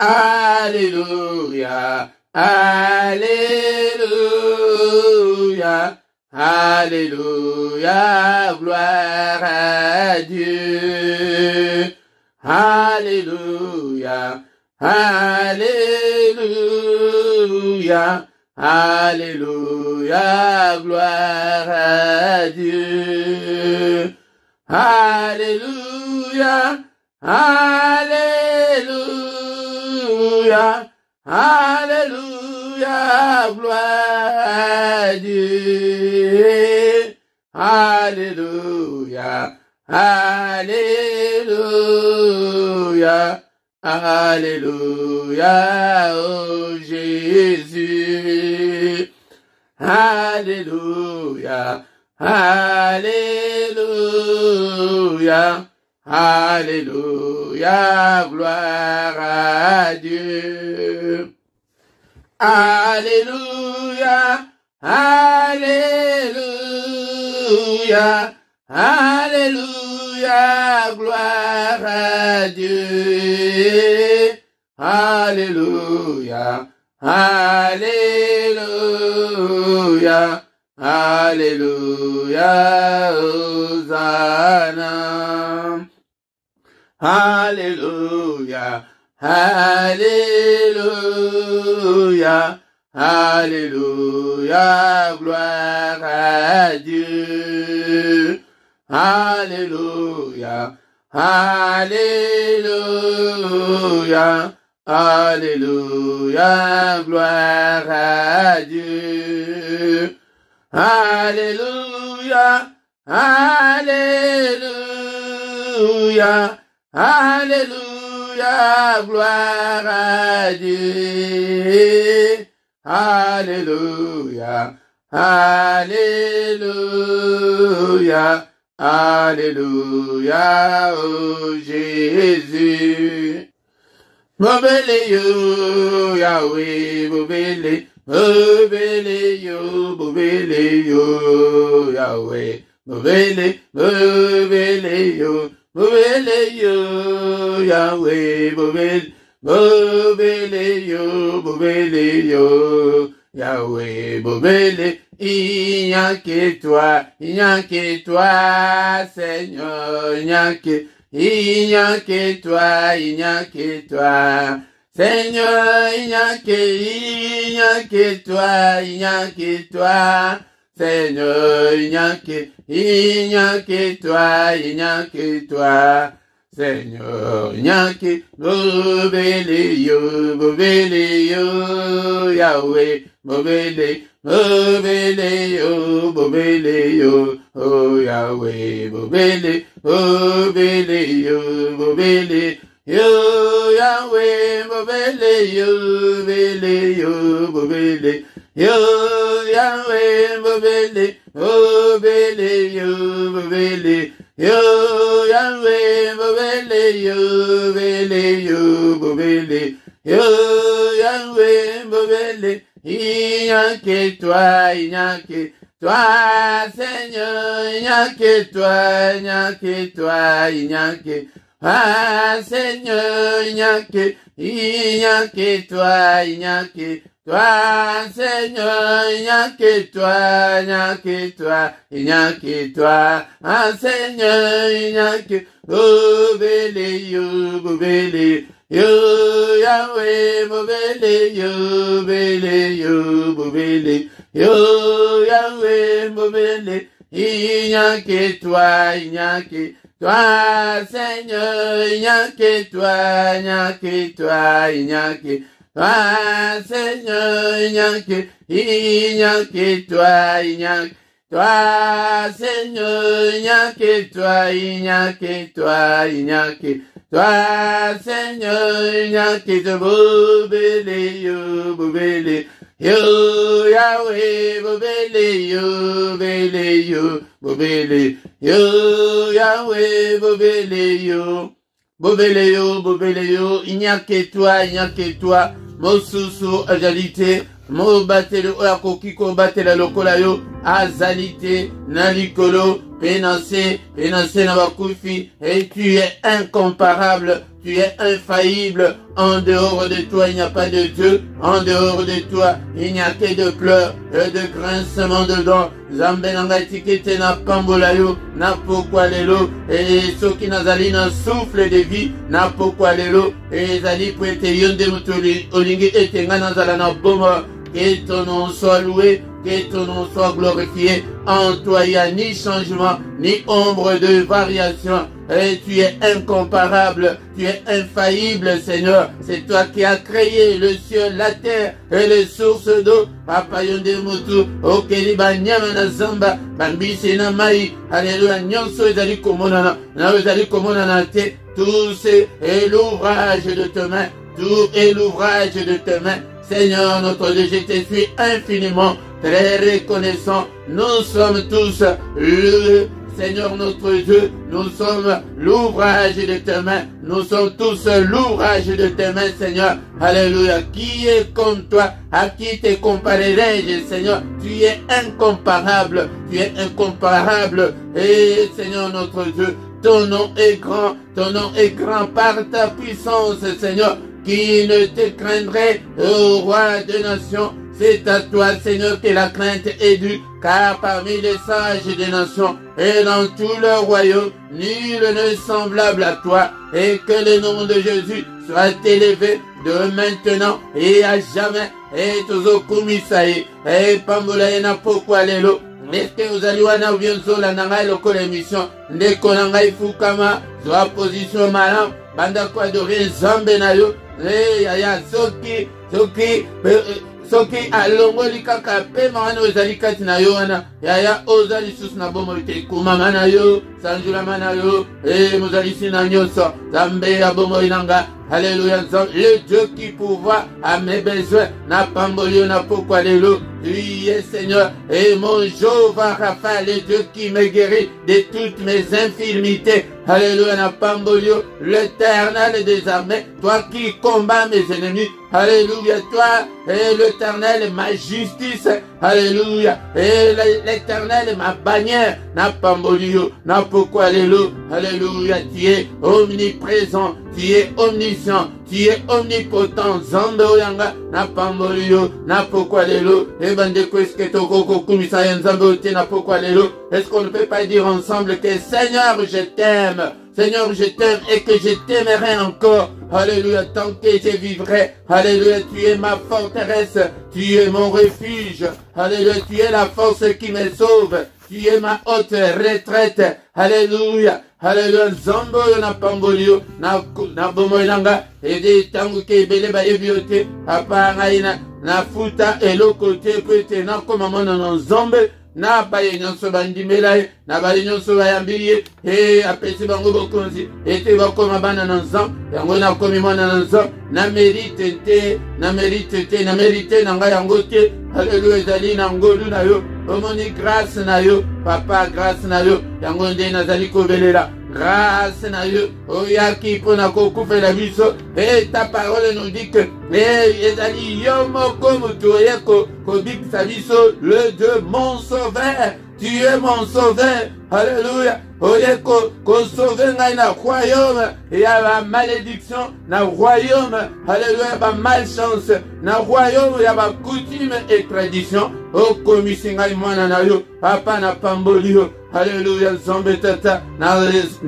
Alléluia, Alléluia, Alléluia, gloire à Dieu. Alléluia, Alléluia, Alléluia, gloire à Dieu. Alléluia, Alléluia, Alléluia, gloire à Dieu. Alléluia, Alléluia, Alléluia, oh Jésus. Alléluia, Alléluia, Alléluia, gloire à Dieu. Alléluia, Alléluia, Alléluia, gloire à Dieu. Alléluia, Alléluia, Alléluia, Hosanna. Alléluia, Alléluia, Alléluia, gloire à Dieu. Alléluia, Alléluia, Alléluia, gloire à Dieu. Alléluia, Alléluia, Alléluia, gloire à Dieu. Alléluia, Alléluia, Alléluia, oh Jésus. Mobile yo, Yahweh, mobile, mobile yo, Yahweh, mobile, mobile yo, Yahweh, mobile yo, Yahweh, mobile, il n'y a que toi, Seigneur, il n'y a que toi, Seigneur, il n'y a que toi, Seigneur, il n'y a que toi, Seigneur, il n'y a que mobile yo, Yahweh, mobile yo, oh Yahweh, mobile yo, Yahweh, mobile yo, Yahweh, mobile yo, Yahweh, Yahweh, il n'y a que toi, Seigneur, il n'y a que toi, Seigneur, il n'y a que toi, Seigneur, il n'y a que toi, Seigneur, il n'y a que yo, Yahweh, mobile yo, Yahweh, mobile, il n'y a que toi, Seigneur, il n'y a que toi, Seigneur, il n'y a que toi, Seigneur, il n'y a que toi, Seigneur, il n'y a que toi, mobile yo, Yahweh, mobile yo, Yahweh, mobile yo, il n'y a que toi, Mosusu azalite, mo batele oya kokiko batele lokola yo azalite na likolo penance na bakufi, et tu es incomparable, tu es infaillible. En dehors de toi, il n'y a pas de Dieu. En dehors de toi, il n'y a que de pleurs et de grincements de dents. Zambenanga tikete na pambola yo, na pokwa lelo, et ceux qui nazali na souffle de vie, na pokwa lelo, et zali pour être yonde mutoli, olingi etenga nazala na boma, que ton nom soit loué, que ton nom soit glorifié. En toi, il n'y a ni changement, ni ombre de variation. Et tu es incomparable, tu es infaillible, Seigneur. C'est toi qui as créé le ciel, la terre et les sources d'eau. Papa yonde mutu, okeli banyama na zamba, bambisi na mai. Alléluia, nyonso ezali komona na ezali komona na te. Tout c'est l'ouvrage de tes mains, tout est l'ouvrage de tes mains. Seigneur notre Dieu, je te suis infiniment très reconnaissant. Nous sommes tous le Seigneur notre Dieu, nous sommes l'ouvrage de tes mains. Nous sommes tous l'ouvrage de tes mains, Seigneur. Alléluia. Qui est comme toi? À qui te comparerai-je, Seigneur? Tu es incomparable. Tu es incomparable. Et Seigneur notre Dieu, ton nom est grand par ta puissance, Seigneur. Qui ne te craindrait, ô roi des nations? C'est à toi, Seigneur, que la crainte est due, car parmi les sages des nations et dans tout le royaume, nul n'est semblable à toi, et que le nom de Jésus soit élevé de maintenant et à jamais. Et toujours kumisaï, et pambola na pokwa lelo. Est-ce que vous allez wana bientôt la nanga loko l'émission, ndeko nanga ifukama, zoa position malam, banda kwa adorer zambe na yo, yaya soki alongoli kaka pema wana ozali kati na yo wana yaya ozali susu na bomo te kumama na yo sanjulama na yo mozali sina nyonso Zambe ya bomo inanga. Alléluia, le Dieu qui pourvoit à mes besoins n'a pas mouru n'a pourquoi lelo. Oui, Seigneur, et mon Jéhovah Rapha, le Dieu qui me guérit de toutes mes infirmités. Alléluia, n'a pas mouru l'Éternel des armées, toi qui combats mes ennemis. Alléluia, toi et l'Éternel ma justice. Alléluia, et l'Éternel ma bannière. N'a pas mouru n'a pourquoi lelo. Alléluia, tu es omniprésent, tu es omniscient, tu es omnipotent. Zambe oyanga na pambolio na pourquoi lelo. Et bande que toko kumisa nzambe te na pourquoi lelo. Est-ce qu'on ne peut pas dire ensemble que Seigneur je t'aime, Seigneur je t'aime et que je t'aimerai encore. Alléluia, tant que je vivrai. Alléluia, tu es ma forteresse, tu es mon refuge. Alléluia, tu es la force qui me sauve. Tu es ma haute retraite. Alléluia. Alléluia. Zambo na pambolio na bomoinanga ede tangu ke bele ba ebiote apa ngaina na futa eloko te pete na koma mona na nzambe na baye nyonso bandimelaye na baye nyonso bayambiye apesi bango bokonzi ete bakoma bana na nzambe yango na komi mwana na nzambe na mérite na ngai yango te. Alléluia, ezali na ngolu na yo omoni grâce na yo papa, grâce na yo yango nde nazali kobelela grâce na yo oyaki mpona kokufela biso. Et ta parole nous dit que ezali yo moko mutu oye kobikisa biso, le Dieu mon sauveur. Tu es mon sauveur. Alléluia. Oye ko sauver ngai na royaume ya ba malédiction, na royaume alléluia ba malchance, na royaume ya ba coutume et tradition. O komisi ngai mwana na yo papa na pambolio. Alléluia, Zambe tata na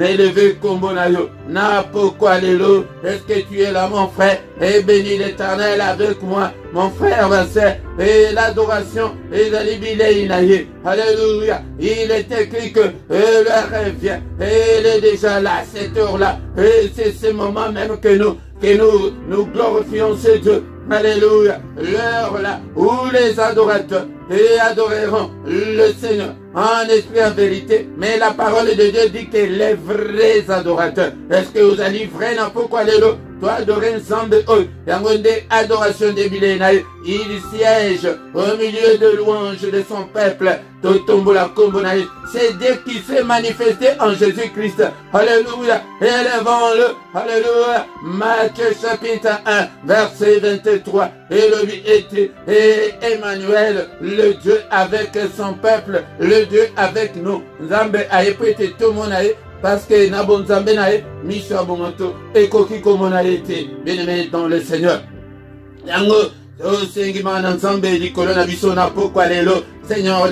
élevé kombo na yo na pourquoi lelo. Est-ce que tu es là mon frère? Et bénis l'Éternel avec moi mon frère, ma sœur. Et l'adoration et la libérée. Alléluia. Il est écrit que l'heure vient. Et elle est déjà là, cette heure-là. Et c'est ce moment même que nous glorifions ce Dieu. Alléluia. L'heure là où les adorateurs adoreront le Seigneur en esprit en vérité. Mais la parole de Dieu dit que les vrais adorateurs. Est-ce que vous allez vrai na pourquoi lelo? Toi adorer ensemble yangonde adoration de Bilénaï. Il siège au milieu de louanges de son peuple. Totombola kombonaï. C'est Dieu qui s'est manifesté en Jésus-Christ. Alléluia. Élevons-le. Alléluia. Matthieu chapitre 1 verset 23. Et Emmanuel, le Dieu avec son peuple, le Dieu avec nous. Nzambe a éprouvé tout le monde parce que Nabonzambe nae, Misha Bomoto, et Koki Komonaete, bien-aimé dans le Seigneur. Yango, Seigneur,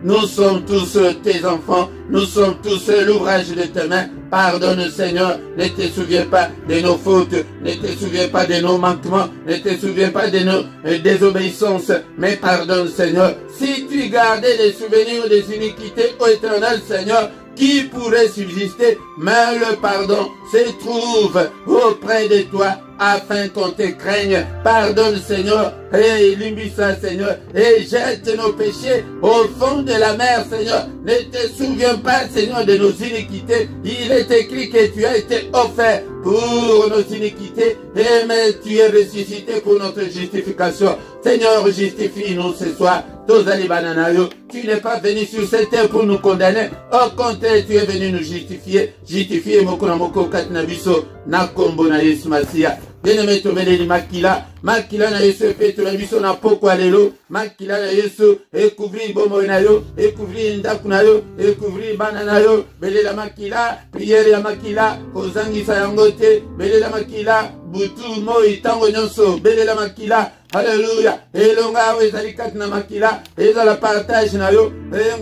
nous sommes tous tes enfants, nous sommes tous l'ouvrage de tes mains. Pardonne, Seigneur, ne te souviens pas de nos fautes, ne te souviens pas de nos manquements, ne te souviens pas de nos désobéissances, mais pardonne, Seigneur. Si tu gardais les souvenirs des iniquités, ô Éternel, Seigneur, qui pourrait subsister, mais le pardon se trouve auprès de toi, afin qu'on te craigne. Pardonne, Seigneur, et limbisa, Seigneur, et jette nos péchés au fond de la mer, Seigneur. Ne te souviens pas, Seigneur, de nos iniquités. Il est écrit que tu as été offert pour nos iniquités, et mais tu es ressuscité pour notre justification. Seigneur, justifie-nous ce soir. Tu n'es pas venu sur cette terre pour nous condamner. Au contraire, tu es venu nous justifier. Justifier Mokonamoko Katnabiso, Nakombo na Yesu Masia. Bien-aimé, Tomele Makila, Makila na Yesu, Petro na Biso na Poko Alelo, Makila na Yesu, et couvrir Bomo na yo, et couvrir Ndaku na yo, et couvrir Banana yo, Bele la Makila, prière ya Makila, Kozangi Sayangote, Bele la Makila, Butu Moi Tango Nyonso, Bele la Makila, Alléluia. Elonga wezalikat na makila, eza la partage na yo,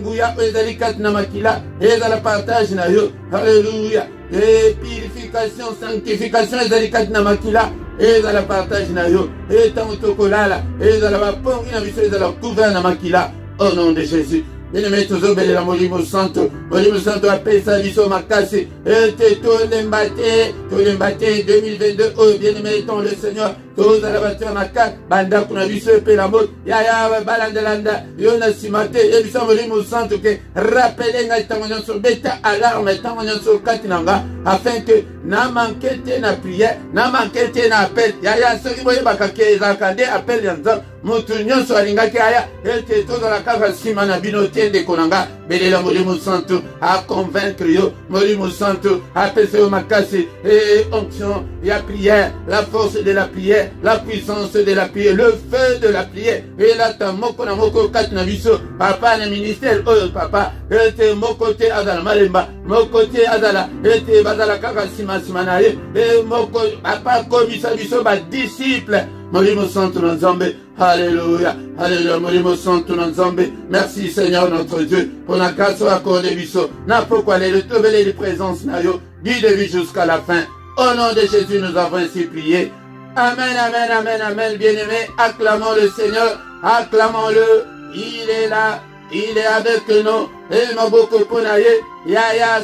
nguya wezalikat na makila, eza la partage na yo. Alléluia. Et purification, sanctification ezalikat na makila, eza la partage na yo. Et tangotokolala, eza la bapongi na biso, eza la couvert na makila. Au nom de Jésus. Bien-aimé, toujours belle la Molimo Santo appelle ça biso makasi. Et tous les mbate 2022, oh bien-aimé, ton le Seigneur, tous à la voiture maka, banda kuna biso pe la mot, ya balandalanda, yona simate, et biso Molimo Santo que rappelez nga tangonyon sur beta alarme, tangonyon sur katinanga, afin que na manquete na prière, na manquete na appel, ya soki boye bakake ezakande appel yanza, mutu nyonso alingaki aya, ete tozo la kaka sima na bino tende konanga, belela Molimo Santo à convaincre yo, Molimo Santo à pese au makasi, et onction, ya prière, la force de la prière, la puissance de la prière, le feu de la prière, et là ta moko na moko kat na biso, papa le ministère, oh papa, ete moko te azala malemba, moko te azala, ete bazala kaka sima na ye, et moko, papa komisa biso ba disciple, Molimo Santo Nzambe, alléluia, alléluia, Molimo Santo Nzambe. Merci Seigneur notre Dieu pour la grâce accordée biso. N'a pourquoi les trouver les présences na yo, du début jusqu'à la fin. Au nom de Jésus, nous avons ainsi prié. Amen, amen, amen, amen. Bien-aimés, acclamons le Seigneur, acclamons-le. Il est là, il est avec nous. Et maboko ponaye, ya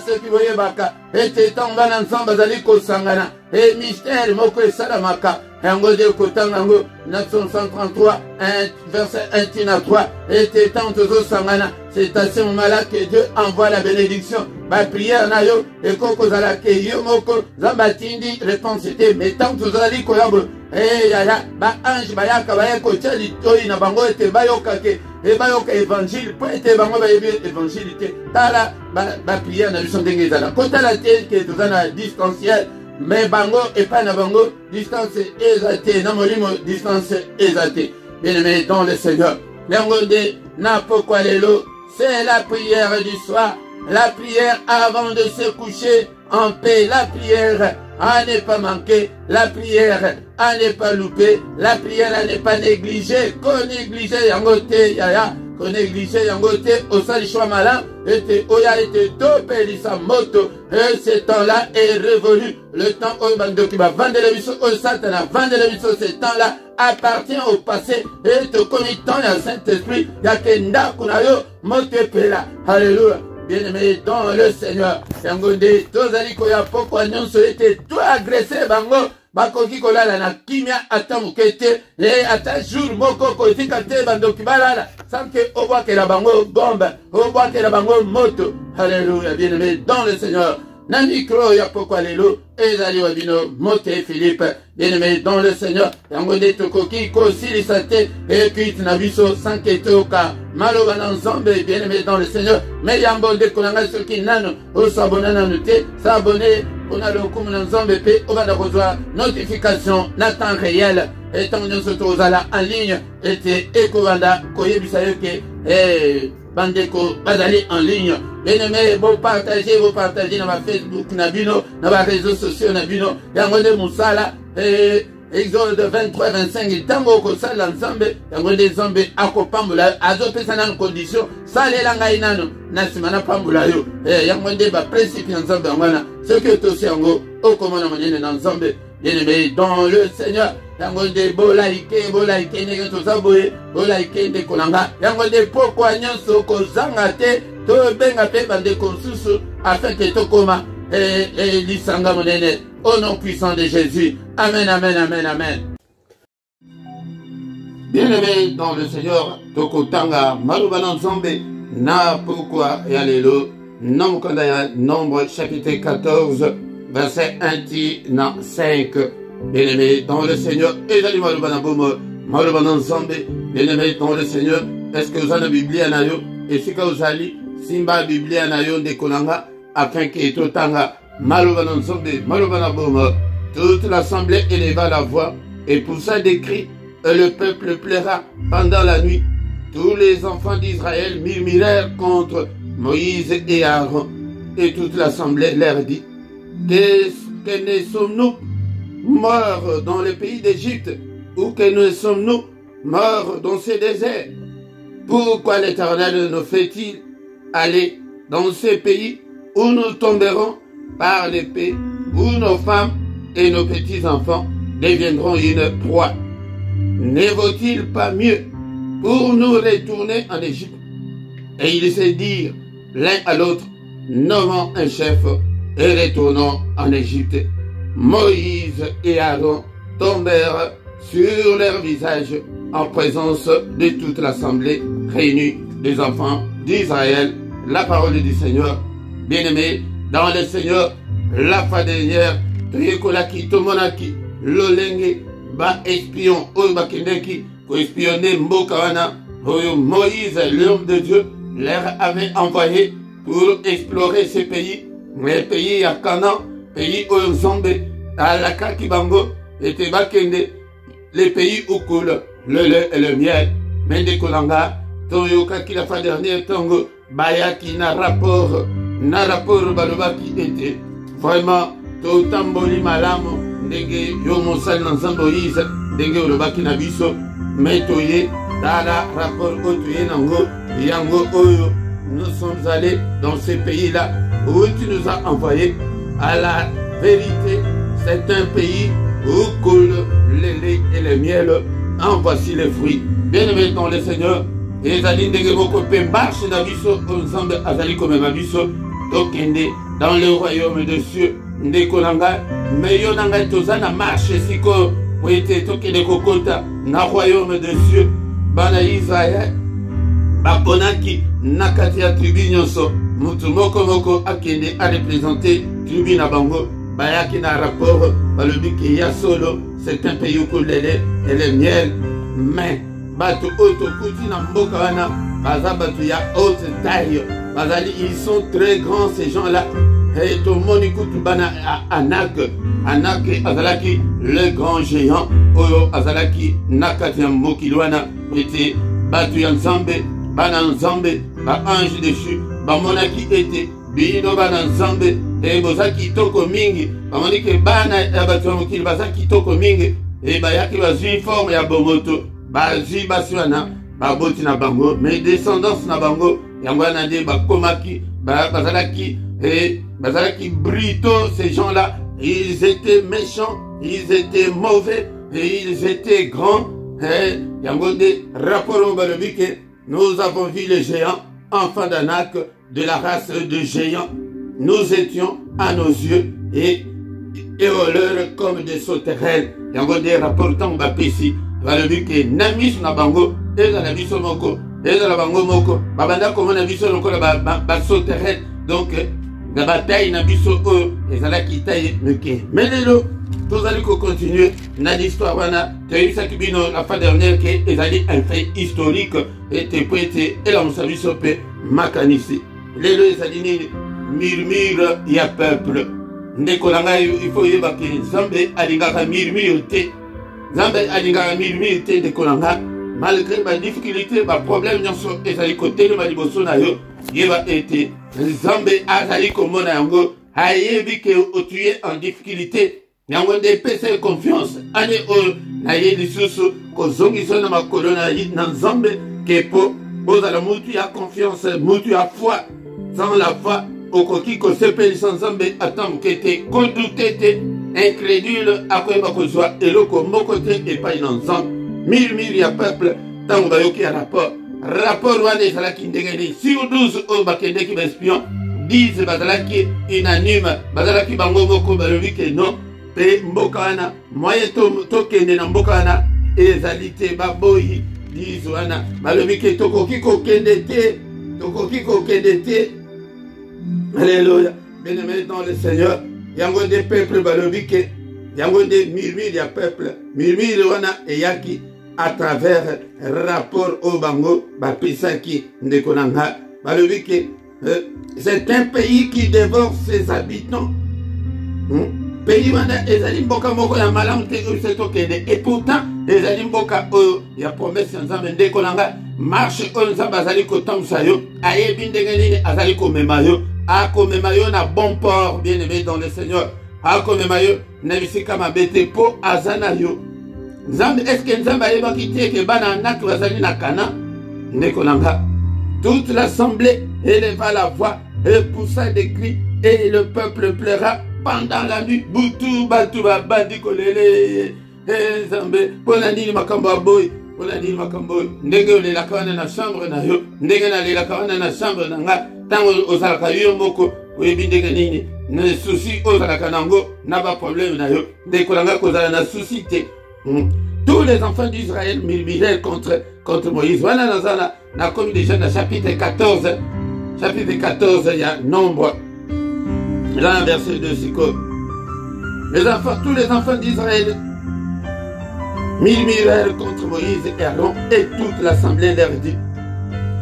ce qui voyait baka. Et t'étant ensemble, bazali ko sangana. Et mystère, moko et salamaka. Yango de Kotangango, 933, verset 1 à 3, et t'étant toujours sangana. C'est à ce moment-là que Dieu envoie la bénédiction. Ma prière na yo, et koko zalake yo moko, zambatindi, réponse était, mais tant que zali koyabo, eh yaya, ba ange bayaka bayako tchali toyi na bango ete bayoka ke, et bayoka évangile, pour ete bango bayebi évangile te, tala, ba prière na biso ndenge zala. Kota la tête que tu as distanciel, mais bango et pas na bango, distance exaltée, na molimo distance exaltée. Bien-aimé dans le Seigneur, l'engonde n'a pourquoi l'élo, c'est la prière du soir, la prière avant de se coucher en paix, la prière à ne pas manquer, la prière à ne pas louper, la prière à ne pas négliger, qu'on négligeait yangote yaya, qu'on négligeait yangote au salichois malin, était oya était topé sa moto, et ce temps-là est révolu. Le temps où bando qui va vendre le biso, au satana vendre le biso, ce temps-là appartient au passé, et te committant le Saint-Esprit, yakenda kunayo mote pela. Alléluia. Bien-aimé dans le Seigneur, Yangonde, tozali koya poko nyonso ete to agressé bango, bakoki kolala na kimia ata mukete, et ata jour moko kotika te bandoki balala, sans que obwake la bango bombe, obwake la bango moto. Alléluia, bien-aimé dans le Seigneur. Na micro ya poko alelo, ezali wabino mote Philippe, bien-aimé dans le Seigneur, yangonde tokoki kosili sate, et puis nabiso sanketoka, maloba ensemble, bien-aimé dans le Seigneur, mais yambonde konanga soki nano, o s'abonner na noté, s'abonner, on a le coup ensemble, et on va recevoir notification, na temps réel, et tant nous sommes en ligne, et ekovanda, koye bisayoke, bandeko bazali en ligne. Bien-aimé, vous partagez dans ma Facebook, na bino, dans ma réseaux sociaux, na bino, yango de musala, Exode 23-25, tango ko sala nzambe, yango de nzambe akopambula, azopesa na condition, salela ngai nano, na simana pambula yo, yango de ba principe nzambe ngwana, ce que tosi yango, okomona monene na nzambe, bien-aimé, dans le Seigneur, yango de bolaike ndenge tozaboye, bolaike nde kolanga, yango de pokwa nyonso kozanga te, to benga pe bandeko nsusu, afin que tokoma, lisanga monene, au nom puissant de Jésus. Amen, amen, amen, amen. Bien-aimé dans le Seigneur, Tokotanga, Marubana Nzambe, na pourquoi et alléluia, Nombre chapitre 14, verset 1 na 5. Bien-aimé dans le Seigneur, et d'aller Marubana Boum, Marubana Nzambe, bien-aimé dans le Seigneur, est-ce que vous avez la Bible à nayo, et si vous allez, Simba Bible à nayo de Kolanga, afin que Totanga, Marubana Nzambe, Marubana Boum, toute l'assemblée éleva la voix et poussa des cris, et le peuple pleura pendant la nuit. Tous les enfants d'Israël murmurèrent contre Moïse et Aaron, et toute l'assemblée leur dit, que ne sommes-nous morts dans le pays d'Égypte, ou que ne sommes-nous morts dans ce désert? Pourquoi l'Éternel nous fait-il aller dans ces pays où nous tomberons par l'épée, où nos femmes et nos petits-enfants deviendront une proie? Ne vaut-il pas mieux pour nous retourner en Égypte? Et ils se dirent l'un à l'autre, nommons un chef et retournons en Égypte. Moïse et Aaron tombèrent sur leur visage en présence de toute l'assemblée réunie des enfants d'Israël. La parole du Seigneur. Bien-aimés dans le Seigneur, la fois dernière, toyekolaki tomonaki lolenge ba espion oyo bakendeki ko espionner mboka wana oyo Moïse, l'homme de Dieu, leur avait envoyé pour explorer ce pays, les pays ya Canaan, pays oyo Nzambe alakaki bango ete bakende, les pays où coule le lait et le miel. Mais de kolanga toyokaki la fois dernière tongo bayaki na rapport balobaki ete vraiment totamboli malamu ndenge yo mosali na Nzambe Moïse ndenge olobaki na biso, mais toye tala rapport oyo toye nango yango oyo nous sommes allés dans ce pays-là où tu nous as envoyés. À la vérité, c'est un pays où coule le lait et le miel. En voici les fruits. Bien-aimés dans le Seigneur, ezali ndenge moko pe marche na biso Nzambe azali komema biso tokende dans le royaume des cieux. Ndeko nanga meyo nanga toza na marche siko po ete tokende kokota na royaume des cieux. Bana Israël baponaki na kati ya tribu nyonso, mutu moko moko akende a représenter tribu na bango, bayaki na rapport balobi ke ya solo c'est un pays où coule le lait et le miel. Mais bato oto kuti na mboka wana baza bato ya haute taille, bazali ils sont très grands ces gens-là. Et tout le monde écoute bana Anak azalaki le grand géant oyo azalaki nakati ya mokili wana ete bato ya Nzambe bana Nzambe ba ange déchu bamonaki ete bino bana Nzambe e boza kitoko mingi, bamoni ke bana ya bato ya mokili baza kitoko mingi e bayaki bazwi forme ya bomoto, bazwi basi wana baboti na bango, mais descendance na bango yango wana nde bakomaki bazalaki brutaux. Ces gens-là, ils étaient méchants, ils étaient mauvais et ils étaient grands. Yango nde rapport balobi ke nous avons vu les géants, enfants d'Anak, de la race de géants. Nous étions à nos yeux et voleurs comme des sauterelles. Yango nde rapportant bapesi balobi ke na miso na bango ezala biso moko, ezala bango moko babanda komona biso lokola basauterelles. Donc la bataille na biso oyo ezalaki taille meke. Mais lelo tozali ko continuer na l'histoire wana toyebisaki bino la fois dernière ke ezali un fait historique ete po ete elamusa biso mpe makanisi. Lelo ezali nini? Murmure ya peuple. Ndeko na ngai il faut yeba ke Nzambe alingaka murmure te. Nzambe alingaka murmure te ndeko na ngai, malgré ma difficulté, ma problème, nyonso, ezali côté de ma liboso na yo, yeba ete, Nzambe azali komona yango, ayebi ke otuye en difficulté, yango de pese confiance, ane o, na ye lisusu, ko zongi so na makolo na Nzambe, ke po, ozala mutu ya confiance, mutu ya foi, sans la foi, okoki ko sepeli sans Nzambe, attends kete, ko douté incrédule, akoyeba kozwa, eloko moko te, epai na Nzambe, mille ya peuple, tango bayoki ya rapport wana ezalaki ndenge nini sur 12 oyo bakendeki baespion 10 bazalaki unanime bazalaki bango moko balobi ke non mpe mboka wana moye tokende na mboka wana ezali te baboyi 10 wana balobi ke tokoki kokende te alléluia bien-aimé dans le Seigneur yango nde peuple balobi ke yango nde murmure ya peuple murmure wana eyaki à travers rapport au bango bapisaki ndeko nanga balobi ke c'est un pays qui dévore ses habitants pays wana ezali mboka moko ya malamu te oyo tokende et pourtant ezali mboka oyo ya promesse ya Nzambe ndeko nanga marche oyo Nzambe azali kotambusa yo ayebi ndenge nini azali komema yo akomema yo na bon port bien aimé dans le Seigneur akomema yo na bisika mabe te po aza na yo Nzambe, est-ce que Nzambe a évoqué que bana nak wazali na Cana? Nekonanga. Toute l'assemblée éleva la voix et poussa des cris et le peuple pleura pendant la nuit. Boutou batuba bandi kolele. Nzambe, ponani makambo boy, ponani makambo. Ndenge le la kawana na chambre na yo, ndenge na le la kawana na chambre na nga. Tango ozalaka yo moko, oyebi ndenge nini? Na souci ozalaka nango, na ba problème na yo. Ndekolanga kozala na souci te. Tous les enfants d'Israël murmuraient contre Moïse. Voilà dans la commune des jeunes, chapitre 14. Chapitre 14, il y a nombre. Là, verset 2, c'est quoi? Tous les enfants d'Israël murmurèrent contre Moïse et Aaron, et toute l'assemblée leur dit: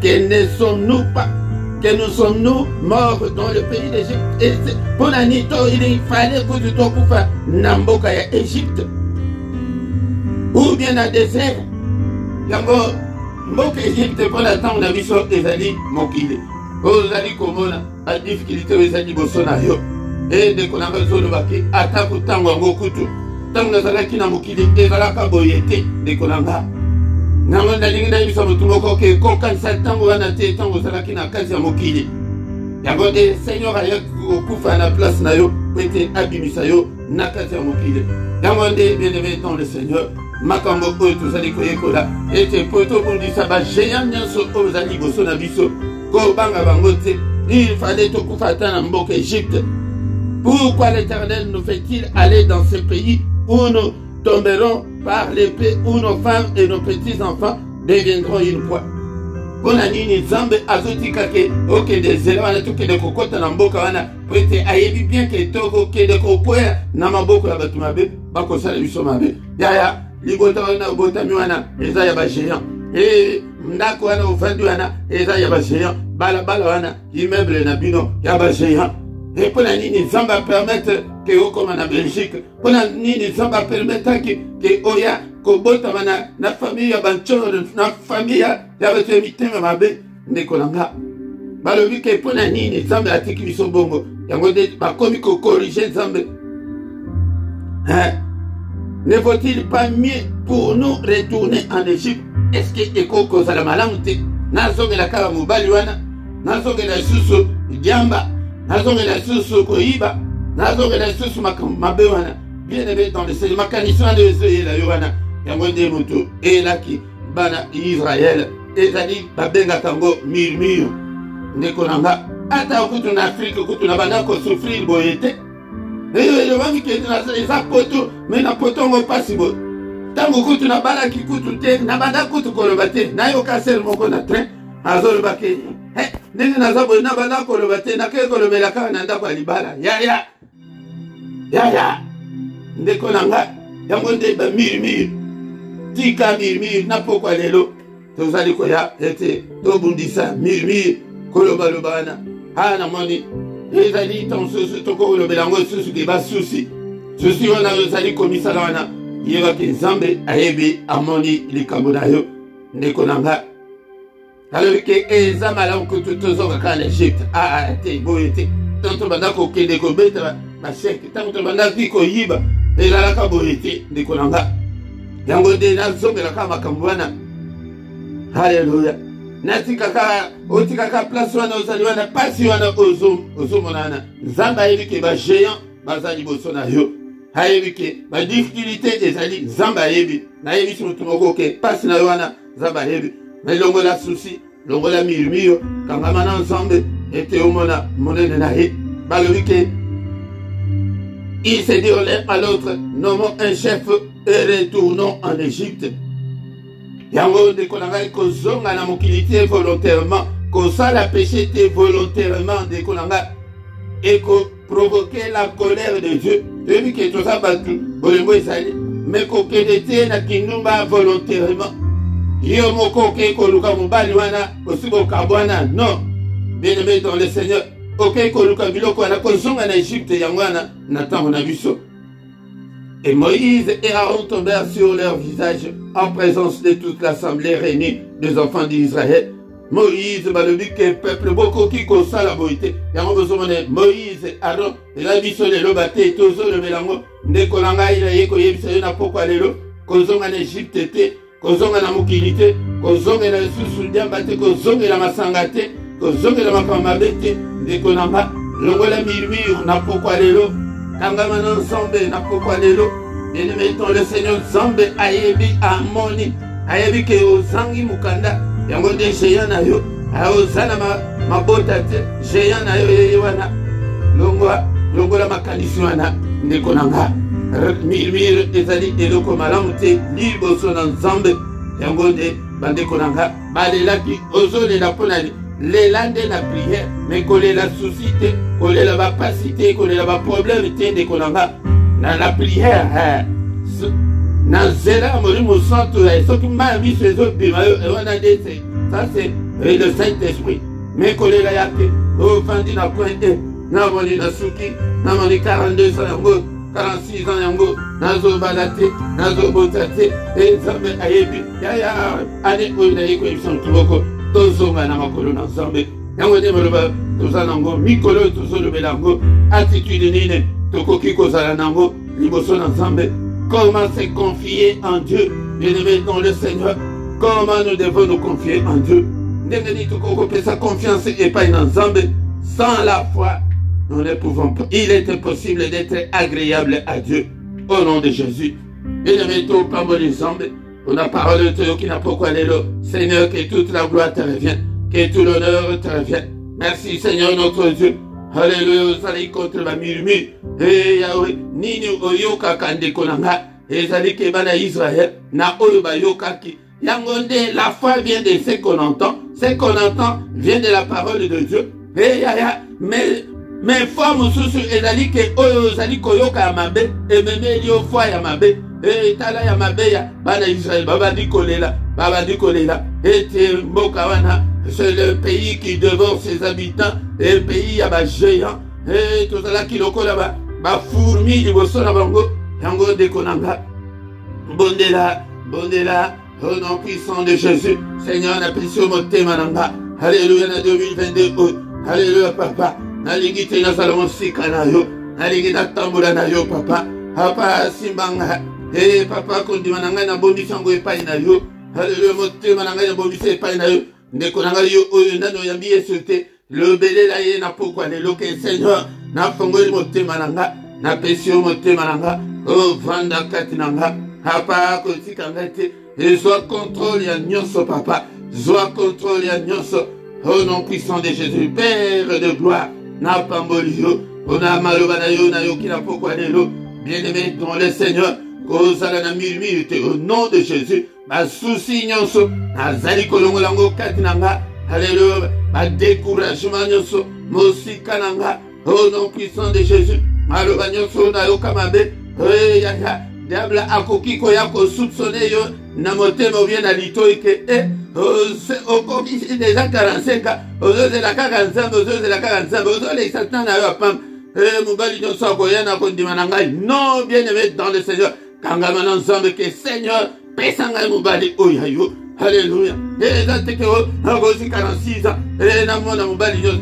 que ne sommes-nous pas, que nous sommes-nous morts dans le pays d'Égypte? Et pour l'anito, il fallait que tu t'occupes Namboka ya Égypte. Ou bien dans le désert, yango mboka Égypte pour l'attendre na biso ezali mokili. Ozali komona a difficulté ezali bosona yo. Et de konanga zolo baki atako tango ngo kutu. Tango nazalaki na mokili ezalaka boyete de konanga. Nango ndalingi na biso mutumoko ke kokanisa tango wana te tango zalaki na kazi ya mokili. Yango de Seigneur aye kufa na place na yo pete abimisa yo na kazi ya mokili. Yango de bien-aimé dans le Seigneur. Makambo oyo tozali koyekola ete po tobundisa bagéant nyonso oyo ozali liboso na biso kobanga bango te. Il fallait tokufa ata na mboka Égypte. Pourquoi l'Éternel nous fait-il aller dans ce pays où nous tomberons par l'épée, où nos femmes et nos petits-enfants deviendront une proie? Pona nini Nzambe azotika ke okende zela wana tokende kokota na mboka wana po ete ayebi bien ke tokokende kokwea na maboko ya bato mabe bakosala biso mabe yaya libota wana obotami wana eza ya bagéant e ndako wana ofandi wana eza ya bagéant balabala wana immeuble na bino ya bagéant e mpona nini Nzambe apermettre ke okoma na Belgique mpona nini Nzambe apermettre ke oya kobotama na famille ya banchoro na famille ya bato ya mitema mabe ndeko nanga balobi ke mpona nini Nzambe atiki biso bongo yango nde bakomi kokorige Nzambe. Ne faut-il pas mieux pour nous retourner en Égypte? Est-ce que ekoko zala malamu te nazongela kaka mobali wana nazongela susu diamba nazongela susu koyiba nazongela susu mabe wana bien-aimé dans le Seigneur makanisi wana ezoyela yo wana yango nde moto elaki bana Israël ezali babengaka ngo murmure ndeko nanga ata kutu na Afrique kutu na bana kosouffrir boye te eyo wangi ke eza poto me na poto ngo pasi bo tango kutu na balaki kutu te na banda kutu koloba te nayoka sel moko na train azoloba ke ndenge naza boye na banda koloba te nakei kolobela kaka na ndako ya libala yaya ndeko nanga yango nde bamurmure tika murmure na pokwa lelo tozali koya ete tobundisa murmure kolobaloba wana namoni ezali tansusu tokolobela yango susu ke basusi susi wana ozali komisala wana yebaki Nzambe ayebi amoni likambo na yo Nekonanga. Alors que eza malamu que tout en Égypte. Ah, te boyete. Tanto banda ko kende ko beta ba chèque. Tanto banda ki ko yiba. Elalaka boyete. Nekonanga. Yango de na zongela kama kambwana. Hallelujah. Natikaka otikaka place wana ozaliwana pasi wana ozomonana. Nzamba yebike ba géant bazali boso na yo. Hayebike ba difficulté ezali nzamba yebi. Na yebi mutu moko ke pasi na yo wana nzamba yebi. Mais longola souci, longola murmure, kangamana ensemble était au mona monene na ye. Balobike il s'est dit l'un à l'autre, nommons un chef et retournons en Égypte. Yango de konanga kozonga na mokilité volontairement, kosala péché volontairement de konanga et ko provoquer la colère de Dieu. Depuis que tout ça batu, bolembo esali, mais ko kedete na kinumba volontairement. Yo moko ke ko luka mobali wana osibo kabwana non. Bien-aimé dans le Seigneur, ok ko luka biloko wana kozonga na Égypte yangwana na tango na biso. Et Moïse et Aaron tombèrent sur leur visage en présence de toute l'assemblée réunie des enfants d'Israël. Moïse balobi que peuple beaucoup qui kosa la boité. Yango bozomone Moïse et Aaron et la biso le lobate tozo le melango ndeko langa ila yeko yebisa na pokwa lelo kozonga na Égypte te kozonga na mokilité kozonga na susu ndiamba te kozonga na masanga te kozonga na makamabe te ndeko nanga longola murmure na pokwa lelo kangama na nzambe na pokwa lelo bien-aimé dans le Seigneur nzambe ayebi amoni ayebi ke ozangi mukanda yango de géant na yo aozana mabota te géant na yo yewana longola makanisi wana ndeko nanga murmure ezali eloko malamu te liboso na nzambe yango de bandeko nanga balelaki ozolela mpo na lela nde na prière mais kolela souci te kolela bapasi te kolela baproblème te ndeko nanga na la prière na nzela molimo santo soki maya miso ezobima yo wana nde ça c'est le Saint-Esprit mais kolela ya te ofandi na coin e namoni na suki namoni 42 ans yango 46 ans yango nazobala te nazobota te nzambe ayebi yaya ane oyo naye koyebisa motu moko tozonga na makolo na nzambe yango nde maloba toza nango mikolo oyo tozolobela yango attitude nini tokoki kozala nango liboso na nzambe. Comment se confier en Dieu, bien-aimé dans le Seigneur? Comment nous devons nous confier en Dieu? Sa confiance et pas dans nzambe. Sans la foi, nous ne pouvons pas. Il est impossible d'être agréable à Dieu. Au nom de Jésus. Bien-aimé, tout pas mon nzambe. On a parole de Dieu qui n'a pas quoi l'élo. Seigneur, que toute la gloire te revienne. Que tout l'honneur te revienne. Merci, Seigneur, notre Dieu. Alléluia, osali contre la murmure. Eh Yahweh, nini oyoka kande konanga. Ezali ke bana Israël na oyo bayokaki. Yangonde, la foi vient de ce qu'on entend. Ce qu'on entend vient de la parole de Dieu. Eh yaya, mais foi mususu ezali ke oyo ozali koyoka ya mabe, ememe yo foi ya mabe. Eh tala ya mabe ya bana Israël babadi kolela. Et mboka wana. C'est le pays qui dévore ses habitants. Et le pays à géant. Et tout ça là qui loko là-bas. Fourmi liboso na bango. Yango de konanga. Bondela. Au nom puissant de Jésus. Seigneur, na pissio motema nanga. Alléluia na 2022. Alléluia papa. Na lingite na salomon sika na yo. Na lingita tambula na yo papa. Papa simbanga. Eh papa kondima nanga na bombi sango epai na yo. Alléluia motema nanga na bombi epai na yo. Ndeko nanga yo oyo nano yambi esulte lobele la ye na pokwa lelo ke Seigneur na fongoli motema nanga na pesio motema nanga o vanda kati nanga papa kotika ngate et soit contrôle ya nyonso papa soit contrôle ya nyonso au nom puissant de Jésus Père de gloire na pamboli yo ona maloba na yo kila pokwa lelo bien-aimé dans le Seigneur kozala na murmure au nom de Jésus ba souci nyonso nazali kolongolango kati nanga alléluia ba découragement nyonso mosika nanga au nom puissant de Jésus maloba nyonso na yo kamabe yaya diable akoki koya kosoupçonner yo na motema bien na litoi ke okoki déjà 45 ans ozozela kaka nzambe ozozela kaka nzambe ozolekisa ntan na yo apamba mobali nyonso akoya na kondima na ngai non bien aimé dans le Seigneur kangama na nzambe ke Seigneur pesa ngai mobali oyo yo Alléluia. Et là, t'es que, aussi 46 ans. Et là, mon amour,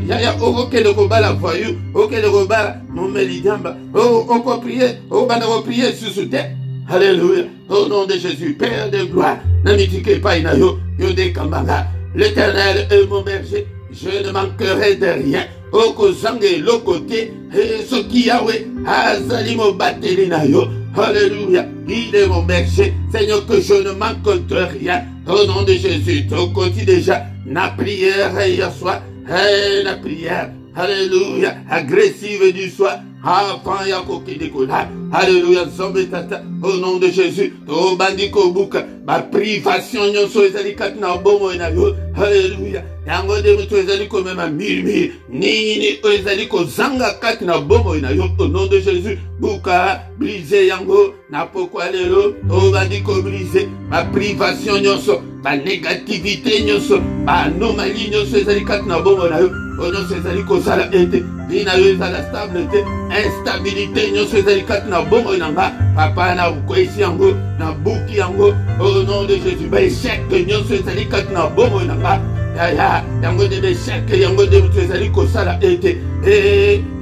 yaya, ok, le combat la voyou, ok, le combat, mon melidamba, on peut prier, on va prier sur ce terre. Alléluia. Au nom de Jésus, Père de gloire, n'amitié pas inayo, yode kambanga. L'Éternel est mon berger, je ne manquerai de rien. Au kozange, le côté, et ce qui Yahweh, azalimo batelinayo. Alléluia. Il est mon berger, Seigneur, que je ne manque de rien. Au nom de Jésus, ton côté déjà, la prière hier soir, la prière, alléluia, agressive du soir, avant ya koki décolla, alléluia, tata, au nom de Jésus, au bandiko buka, ma privation, yon so ezali katina bomo na yo, alléluia, yango de mutu ezali ko même à mille, ni ezali ko zanga katina bomo na yo, au nom de Jésus, buka, brisé yango, na pokwa lelo, au bandiko brisé, ma privation yon so, ma négativité nyonso, ma anomalie nyonso ezali katina bomo na yo, au nom de ezali ko sala ete, bina yo ezala stabilité, instabilité nyonso ezali katina bomo na nga, papa na ukwesi yango, na buki yango, au nom de Jésus, ba échec nyonso ezali katina bomo na nga, yaya, yango de échec, yango de mutu ezali ko sala ete,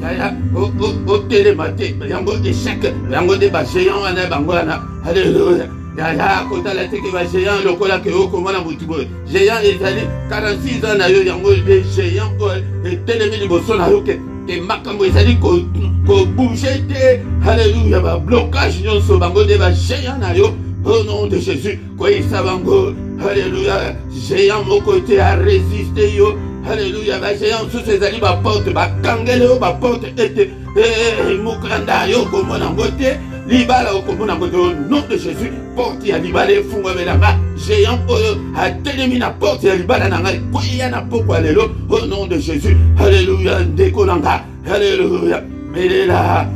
yaya, o télématé, yango échec, yango de ba géant wana bango wana, alléluia. Yaya, kota la teke ba géant, lokola ke o komona mutubo. Géant ezali 46 ans na yo, yango de géant, et télémi liboso na yo ke, et makambo ezali ko bouger te, alléluia, ba blocage nyonso, bango de ba géant na yo, au nom de Jésus, quoi il s'avango, alléluia, géant mon côté a résisté yo, alléluia, ba géant sous ses alliés, ba porte, ba kangele yo, ba porte, ete, moukanda yo, komona ngote, libala au nom de Jésus, porte ya libala funga belanga, géant a télémi na porte ya libala nanga, kouya na pokwa lelo, au nom de Jésus, alléluia, dékolanga, alléluia. Melela,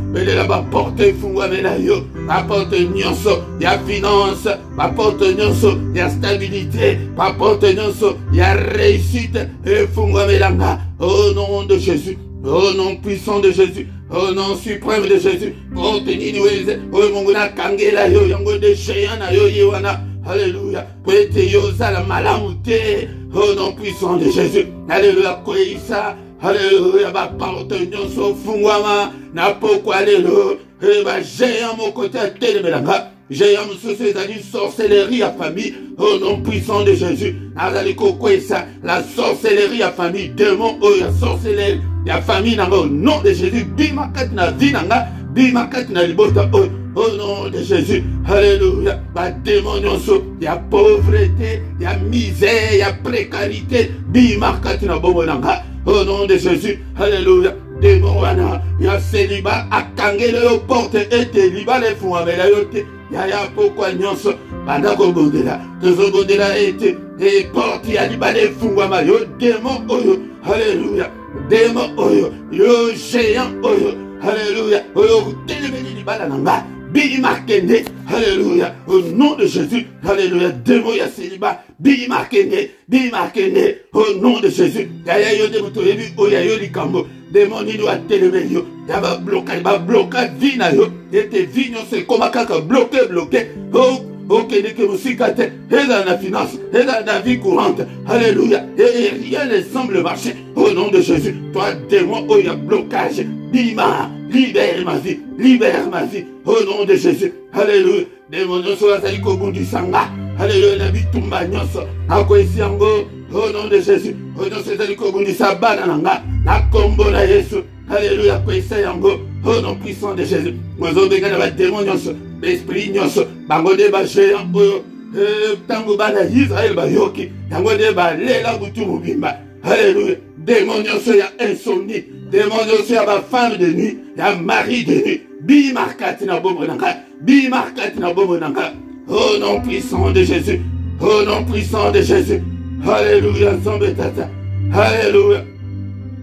ba porte funga mela yo, ba porte nyonso, ya finance, ba porte nyonso, ya stabilité, ba porte nyonso, ya réussite, et funga melanga, au nom de Jésus, au nom puissant de Jésus, au nom suprême de Jésus, porte niniweze, au monguna kangela yo, yango de sheyana yo yewana, alléluia, poete yo zala malamute, au nom puissant de Jésus, alléluia, koisa. Alléluia, ba porte nyonso fungwama, na pokwa lelo, ba géant mon côté télémelanga, géant mosusu ezali sorcellerie à famille, au nom puissant de Jésus, nazali kokwesa, la sorcellerie à famille, démon, ya sorcellerie, ya famille nanga, au nom de Jésus, bimakat na vie nanga, bimakat na libota, au nom de Jésus, alléluia, ba démon nyonso, ya pauvreté, ya misère, ya précarité, bimakat na bomo nanga, au nom de Jésus, alléluia, démon wana, ya célibat, akangele yo porte ete, liba le fou amela yo te, ya pokwa nyonso, bandako bondela, tozo bondela ete, et porte ya liba le fou ama yo, démon oyo, alléluia, démon oyo, yo géant oyo, alléluia, oyo télémeni liba la nanga, Bimakende, alléluia, au nom de Jésus, alléluia, démon ya célibat, bimakende, au nom de Jésus, yaya yo de muto yebi, oya yo likambo, démon ni doit télémer yo, ya ba bloqué vina yo, ete vigno se koma kaka bloqué, ok, que vous sikate, et dans la finance, et dans la vie courante, alléluia, et rien ne semble marcher, au nom de Jésus, toi démon, oya blocage, bima, libère ma vie, au nom de Jésus, alléluia, démon nyonso azali kobundi sanga, alléluia, na bitumba nyonso, akwesi yango, au nom de Jésus, au nom de Jésus kobundi sabana nanga, na kombo na Yesu, alléluia, kwesa yango, au nom puissant de Jésus, mozo benga na ba démon nyonso, l'esprit nyonso, bango de ba géant oyo, tango bana Israël ba yoki, yango de ba lela butu mubimba, alléluia, démon nyonso ya insomnie, démon nyonso ya ba femme de nuit, ya mari de nuit, bimarkati na bomo nanga, au nom puissant de Jésus, au nom puissant de Jésus, alléluia, Nzambe tata, alléluia.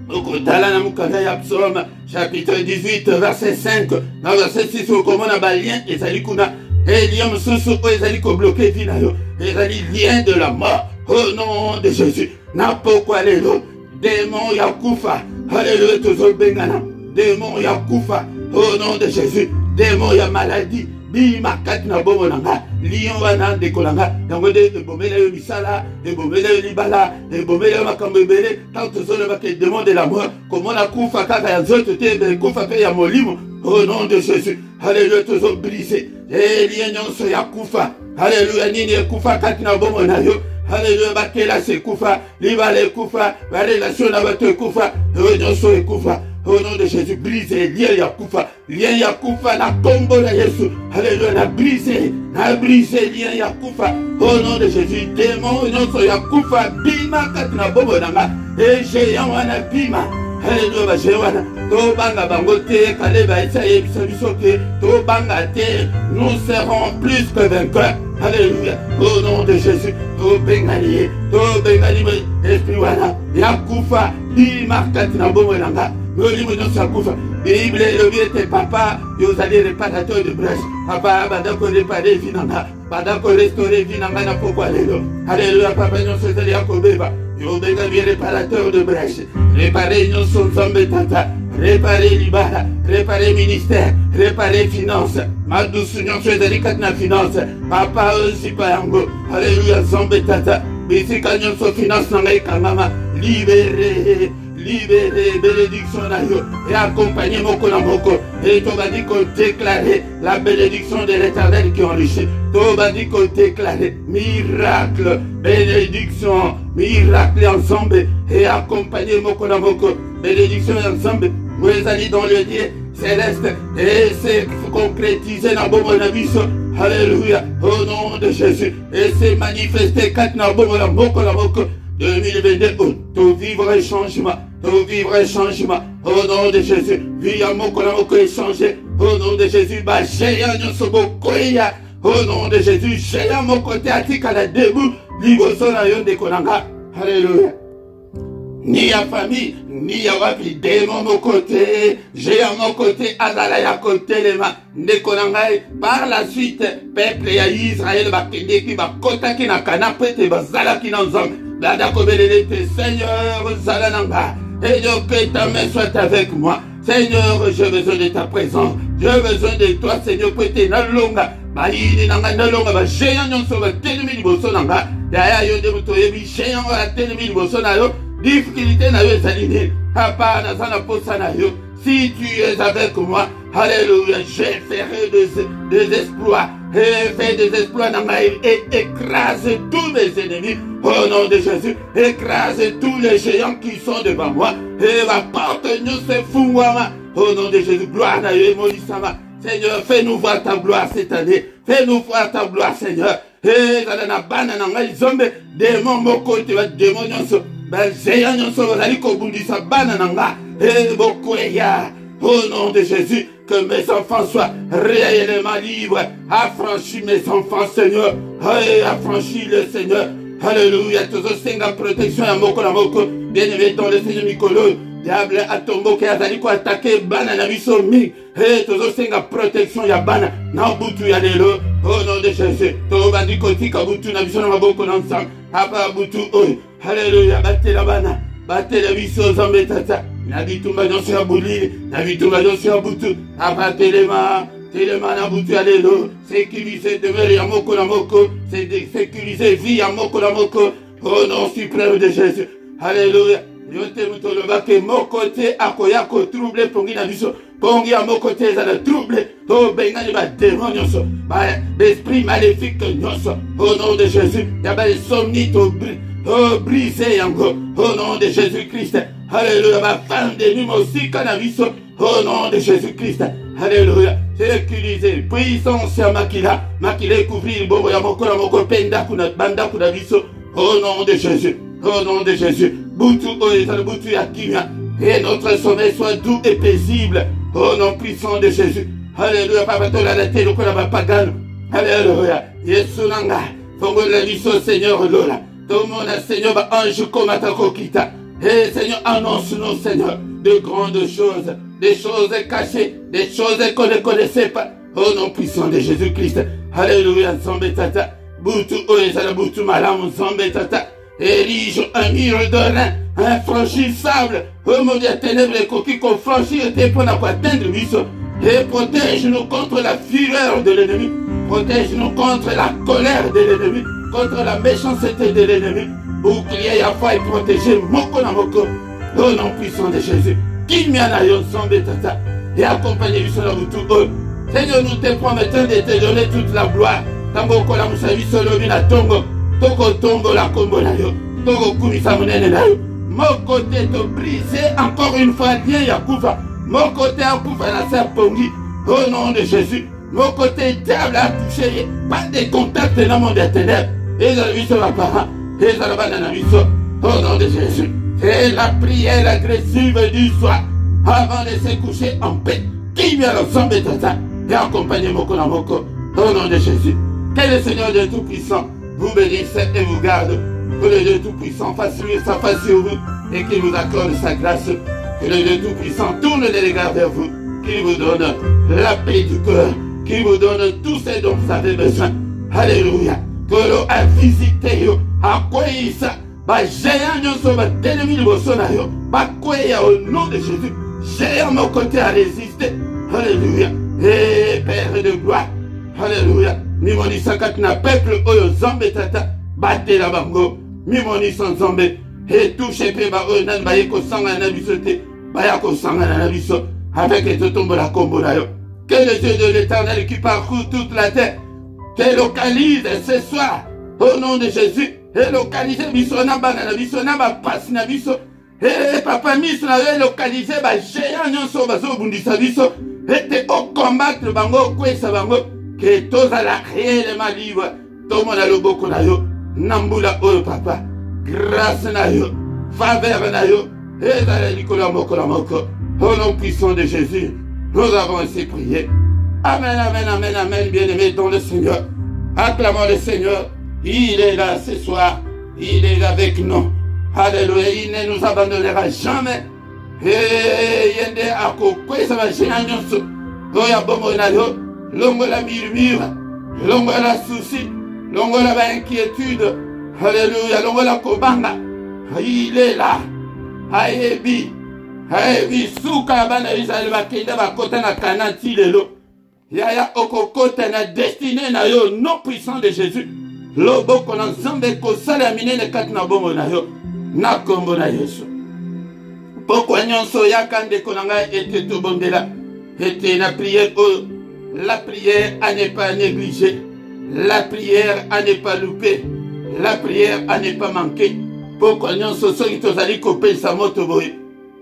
Okotala na mukanda ya Psaume, chapitre 18, verset 5, dans verset 6, okomona ba lien ezali kuna, et lien mosusu o ezali ko bloqué vina yo, ezali lien de la mort, au nom de Jésus, na pokwa lelo, démon ya kufa, alléluia, tozo bengana, démon ya kufa, au nom de Jésus, démon ya maladie, bima kati na bomo nanga lion wana ndekolanga yango nde ebomela yo misala ebomela yo libala ebomela yo makambo ebele tant tozoloba ke démon de la mort komona kufa kaka ya nzoto te kufa mpe ya molimo au nom de Jésus alléluia tozobrise lien nyonso ya kufa alléluia nini ekufa kati na bomo na yo alléluia bakelasi ekufa libala ekufa barelation na bato ekufa oyo nyonso ekufa au nom de Jésus, brise lien Yakufa, na combo la Yesu. Alléluia, na brise lien Yakufa. Au nom de Jésus, démon, non, Yakufa, bima, katina bobo nanga, et géant, wana bima. Alléluia, géant, to banga bangote, kaleba, essaye, bisoke, to banga te, nous serons plus que vainqueurs. Alléluia, au nom de Jésus, to bengali, esprit wana, Yakufa, bima, katina bobo nanga. Bible le papa, vous allez réparateur de brèche. Papa, badako réparer vinanga, badako restaurer vinanga na pourquoi lelo. Alléluia, papa, nous sommes allés à Kobeba. Yo bega réparateur de brèche. Réparer nous sommes tata. Réparer libara, réparer ministère, réparer finance. Ma douce nous sommes allés à finance. Papa aussi pas yango. Alléluia, zombe tata. Bisi kanyon so finance nangai kamama. Libéré. Libérer, bénédiction et accompagner moko na moko. Et Tobadiko déclarer la bénédiction de l'Éternel qui enrichit. Tobadiko déclarer miracle, bénédiction, miracle ensemble et accompagner moko na moko. Bénédiction ensemble. Vous allez dans le Dieu céleste et c'est concrétisé dans bon abisso. Alléluia, au nom de Jésus. Et c'est manifesté quatre na bon la moko. 2022, tout vivre et changement. Tout vivre et changement. Au nom de Jésus. Vie à mon moko échangé. Au nom de Jésus. Bah, j'ai un yosobo koya. Au nom de Jésus. J'ai un mon côté atika la debout. Ligo sona yon de konanga. Alléluia. Ni à famille, ni à wapi, démon mon côté. J'ai à mon côté, azala ya côté les mains. Nekonangai. Par la suite, peuple ya Israël, bakende ki bakota ki na kanapé te bazala ki nanzang. Seigneur, Zalananga, et que ta main soit avec moi. Seigneur, j'ai besoin de ta présence. J'ai besoin de toi, Seigneur, pour te nalonga. Baïni nanga nalonga, ba géant nyonso ba telemi liboso nanga. Yaya yo de mutoyebi géant ba telemi liboso na yo. Difficulté na yo ezalini. Papa nazana posa na yo. Si tu es avec moi, alléluia, j'ai fait des exploits. Et fais des exploits dans ma vie et écrase tous mes ennemis. Au nom de Jésus, écrase tous les géants qui sont devant moi. Et va porter nous ces fous. Au nom de Jésus, gloire à Dieu, Seigneur, fais-nous voir ta gloire cette année. Fais-nous voir ta gloire, Seigneur. Et dans la banane, ils ont des démons, beaucoup de démons, géants, et beaucoup au nom de Jésus, que mes enfants soient réellement libres. Affranchis mes enfants, Seigneur. Affranchis le Seigneur. Alléluia. Tous les protection à moko na moko. Bien-aimé dans le Seigneur Nicolo. Diable à tombeau qui a dit quoi attaquer banana bisomi. Et tous les protection ya bana. Na butu ya lelo. Au nom de Jésus. Toba di kotika butu na biso na maboko na ensemble. Papa butu oi. Alléluia. Batte la bana. Batte la biso zambe tata. Na bitumba nyonso ya bulili, na bitumba nyonso ya butu, apa telema na butu ya lelo, sécuriser demeure ya moko na moko, sécuriser vie ya moko na moko, au nom suprême de Jésus. Alléluia. Yote mutoloba ke moko te akoya ko trouble pongi na biso, pongi ya moko te za na trouble, to benga ni ba démon nyonso, ba l'esprit maléfique nyonso, au nom de Jésus. Ya ba insomnie to brisé yango, au nom de Jésus-Christ. Alléluia, ma femme de nuit aussi, cannabis, au nom de Jésus-Christ. Alléluia, sécurisé, puissance à Makila, Makila couvrir, bobo ya moko penda kuna banda kuna biso, au nom de Jésus, au nom de Jésus. Boutou, boutou ya kimia, et notre sommeil soit doux et paisible, au nom puissant de Jésus. Alléluia, papa tola la tête, kuna bapagano. Alléluia, Yesu nanga, fongo la biso, Seigneur Lola. Tout le monde, Seigneur, ange comme atakokita. Et Seigneur, annonce-nous, Seigneur, de grandes choses, des choses cachées, des choses qu'on ne connaissait pas. Au nom puissant de Jésus-Christ. Alléluia, Zambé Tata. Boutou Oezala, Boutou Malam, Zambé Tata. érige un mur de rein infranchissable. Oh mon Dieu, ténèbres et coquilles qu'on franchit et pour atteindre le et protège-nous contre la fureur de l'ennemi. Protège-nous contre la colère de l'ennemi, contre la méchanceté de l'ennemi. Bouclier à foi et protéger moko na moko. Au nom puissant de Jésus. Qui m'y en a eu semblé tata et accompagné sur la route. Seigneur, nous te promettons de te donner toute la gloire. Tango kola musavi solo bina tongo. Toko tongo la kombo na yo. Toko kumisa munene na yo. Mon côté te briser encore une fois bien Yakufa. Mon côté Yakufa na serpongi. Au nom de Jésus. Mon côté diable a touché. Pas de contact dans le monde des ténèbres. Et dans le vie sur la parent. Et dans la banane au nom de Jésus. C'est la prière agressive du soir. Avant de se coucher en paix. Qui vient l'ensemble de ça. Et accompagnez Moko na Moko. Au nom de Jésus. Que le Seigneur Dieu Tout-Puissant vous bénisse et vous garde. Que le Dieu Tout-Puissant fasse luire sa face sur vous et qu'il vous accorde sa grâce. Que le Dieu Tout-Puissant tourne les regards vers vous, qu'il vous donne la paix du cœur, qu'il vous donne tout ce dont vous avez besoin. Alléluia. Que l'on a visité yo, à quoi il ça, bah géant nyonso bah télémi le bossona yo, bah quoi au nom de Jésus, géant mon côté à résister. Alléluia. Et Père de gloire. Alléluia. Mimoni sakat na peuple oyo zambe tata. Battez la bango, mimoni sans zambe, et touchez pe ba onan ba yeko sanga na bisote, ba yako sanga na biso, avec les tombes la combo na yo. Que le Dieu de l'Éternel qui parcourt toute la terre, te localise ce soir, au nom de Jésus, et localise biso na banana biso na ba passe na biso, et papa mis na yo localise ba géant nyonso ba zo bundisa biso, et te au combattre bango kwesa bango, que tous à la réellement libre, tout le monde a le boko na yo. Nambula oyo papa, grâce na yo, faveur na yo, et dans la Nicolas Moko la Moko, au nom puissant de Jésus, nous avons ainsi prié. Amen, amen, amen, amen, bien-aimés dans le Seigneur. Acclamons le Seigneur, il est là ce soir, il est avec nous. Alléluia, il ne nous abandonnera jamais. Et yende ako kwesa ba shenanyonso, oya bomo na yo, longo la murmure, longo la souci. Longola ba inquiétude. Alléluia. Longola kobanga. Il est là. Aebi. Aebi. Souka bana Israël ba kenda ba kota na kanati lelo. Yaya okokota na destinée na yo. Non puissant de Jésus. Lobo kona zambe ko salamine ne kat na bongo na yo. Na kombo na Yesu. Pokwa nyonso yakande konanga ete to bondela. Ete na prière. La prière à ne pas négliger. La prière à ne pas louper. La prière à ne pas manquer. Pourquoi nous sommes tous allés couper sa moto boy.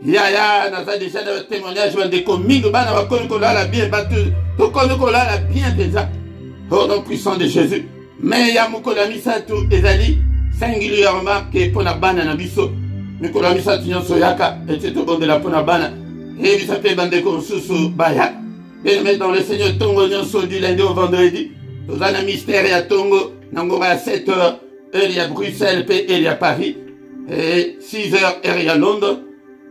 Yaya, nous avons déjà des témoignages de commis. Nous avons la bien battu. Nous avons la bien déjà. Au nom puissant de Jésus. Mais il y a beaucoup d'amis tout et ali singulièrement que pour la banane na biso. Nous avons mis ça tout soyaka et c'est tout bon de la pour la banane. Et il s'appelle bande comme sous baya. Et mais dans le Seigneur Tongo nyonso du lundi au vendredi. Nous avons un mystère à Tongo, nous à 7h, il y a Bruxelles, il y a Paris, et 6h, il y a Londres,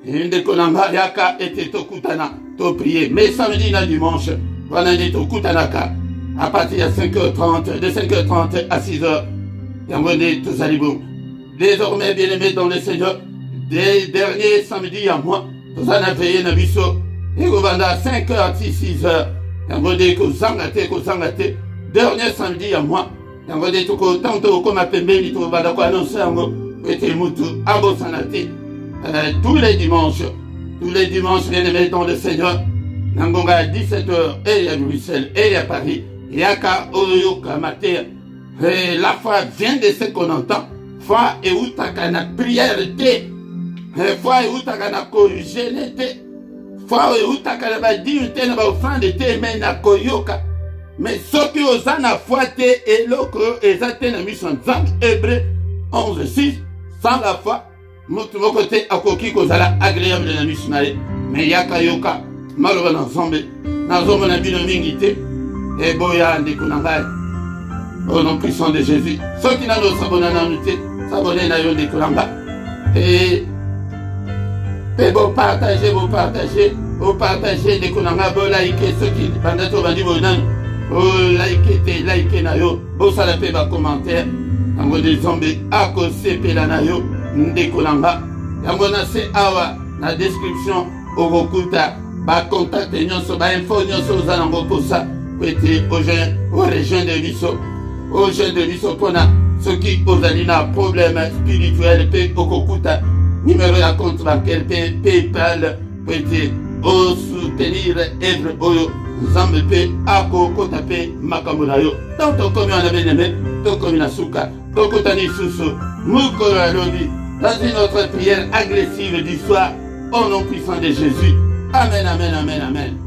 et une des Konanga, Yaka était au Koutana, to prier. Mais samedi et dimanche, on a dit au Koutanaka, à partir de 5h30, de 5h30 à 6h, et on dit tous à l'Iboum. Désormais, bien-aimés dans le Seigneur, des derniers samedis à moi, nous avons veillé dans Bisso, et on va à 5h, 6h, et on dit que Zangate, dernier samedi à moi, on va dire que tantôt comme à Pembeni, tu vas d'accord annoncer un mot, et Moutou, à Bossanate, tous les dimanches, bien aimés dans le Seigneur, Nangonga à 17h, et à Bruxelles, et à Paris, et à Oyo Kamate, et la foi vient de ce qu'on entend, foi et où t'as qu'à prière, foi et où t'as qu'à corriger, foi et où t'as qu'à dire, t'es n'a pas offrande, t'es mais n'a koyoka. Mais ce qui aux en a foité et l'autre est atteint à mission Hébreu 11:6 sans la foi, notre côté à coquille kozala agréable de la mission. Mais yaka yoka malova ensemble, nazoma na bino mingité et boya ndikunangai. Au nom puissant de Jésus, ceux qui n'ont s'abonner à nous, s'abonner à yon ndikunanga et vous partagez, ndikunanga, vous likez ceux qui pendant tout bandi bonan. Oh, like na yo, bo sala pe ba commentaire, Yango de zombe ako sepela na yo ndekolanga. Yango na se awa na description okokuta ba contact nyonso ba info nyonso ozanango posa kwete au région de biso. Au région de biso pona soki ozali na problème spirituel pe okokuta numéro ya compte bancaire pe PayPal kwete o soutenir œuvre oyo Nzambe pe akokota pe makambo na yo. Donc tokomi wana beneme tokomi na suka tokutani susu mokolo ya lobi dans une autre prière agressive du soir au nom puissant de Jésus. Amen, amen, amen, amen.